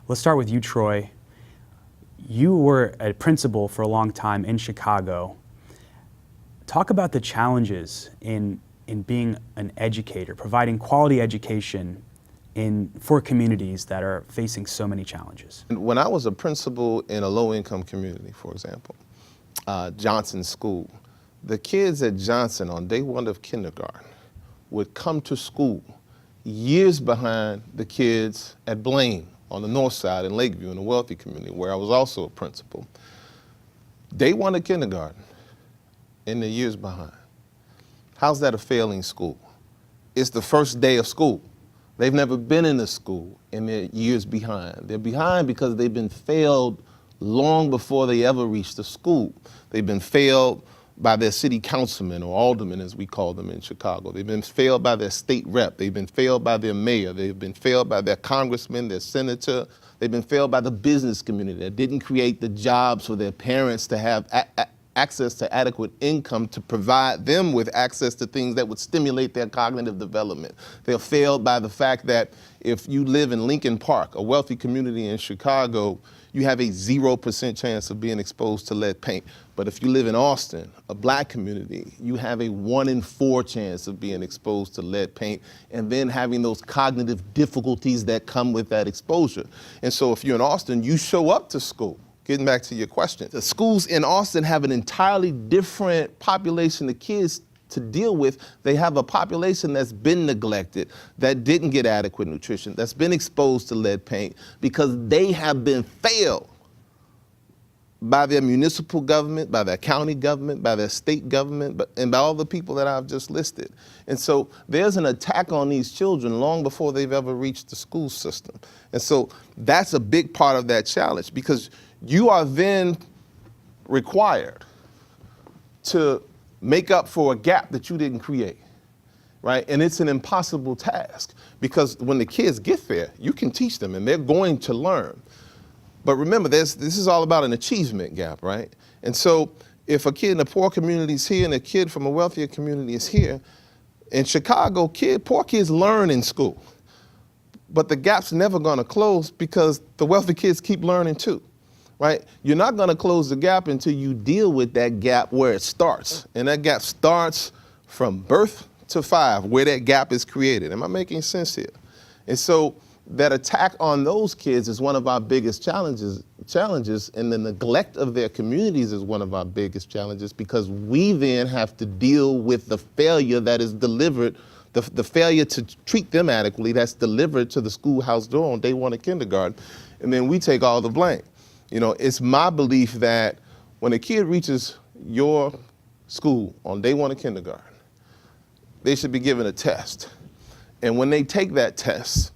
Let's start with you, Troy. You were a principal for a long time in Chicago. Talk about the challenges in being an educator, providing quality education for communities that are facing so many challenges. When I was a principal in a low-income community, for example, Johnson School, the kids at Johnson on day one of kindergarten would come to school years behind the kids at Blaine on the north side in Lakeview in a wealthy community where I was also a principal. Day one of kindergarten, and they're years behind. How's that a failing school? It's the first day of school. They've never been in a school and they're years behind. They're behind because they've been failed long before they ever reached the school. They've been failed by their city councilmen or aldermen, as we call them in Chicago. They've been failed by their state rep. They've been failed by their mayor. They've been failed by their congressman, their senator. They've been failed by the business community that didn't create the jobs for their parents to have access to adequate income to provide them with access to things that would stimulate their cognitive development. They're failed by the fact that if you live in Lincoln Park, a wealthy community in Chicago, you have a 0% chance of being exposed to lead paint. But if you live in Austin, a black community, you have a 1 in 4 chance of being exposed to lead paint and then having those cognitive difficulties that come with that exposure. And so if you're in Austin, you show up to school. Getting back to your question, the schools in Austin have an entirely different population of kids to deal with. They have a population that's been neglected, that didn't get adequate nutrition, that's been exposed to lead paint because they have been failed by their municipal government, by their county government, by their state government, and by all the people that I've just listed. And so there's an attack on these children long before they've ever reached the school system. And so that's a big part of that challenge because you are then required to make up for a gap that you didn't create, right? And it's an impossible task because when the kids get there, you can teach them and they're going to learn. But remember, this is all about an achievement gap, right? And so if a kid in a poor community is here and a kid from a wealthier community is here, in Chicago, poor kids learn in school. But the gap's never gonna close because the wealthy kids keep learning too. Right? You're not going to close the gap until you deal with that gap where it starts. And that gap starts from birth to 5, where that gap is created. Am I making sense here? And so that attack on those kids is one of our biggest challenges, and the neglect of their communities is one of our biggest challenges because we then have to deal with the failure that is delivered, the failure to treat them adequately that's delivered to the schoolhouse door on day one of kindergarten, and then we take all the blame. You know, it's my belief that when a kid reaches your school on day one of kindergarten, they should be given a test. And when they take that test,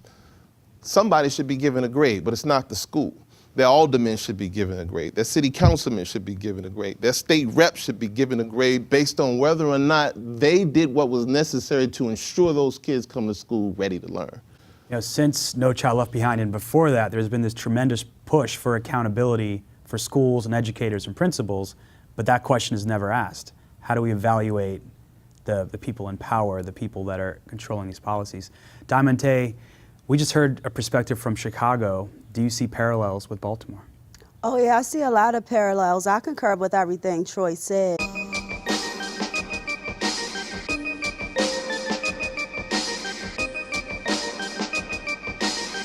somebody should be given a grade, but it's not the school. Their aldermen should be given a grade. Their city councilmen should be given a grade. Their state reps should be given a grade based on whether or not they did what was necessary to ensure those kids come to school ready to learn. You know, since No Child Left Behind and before that, there's been this tremendous push for accountability for schools and educators and principals, but that question is never asked. How do we evaluate the people in power, the people that are controlling these policies? Diamante, we just heard a perspective from Chicago. Do you see parallels with Baltimore? Oh yeah, I see a lot of parallels. I concur with everything Troy said.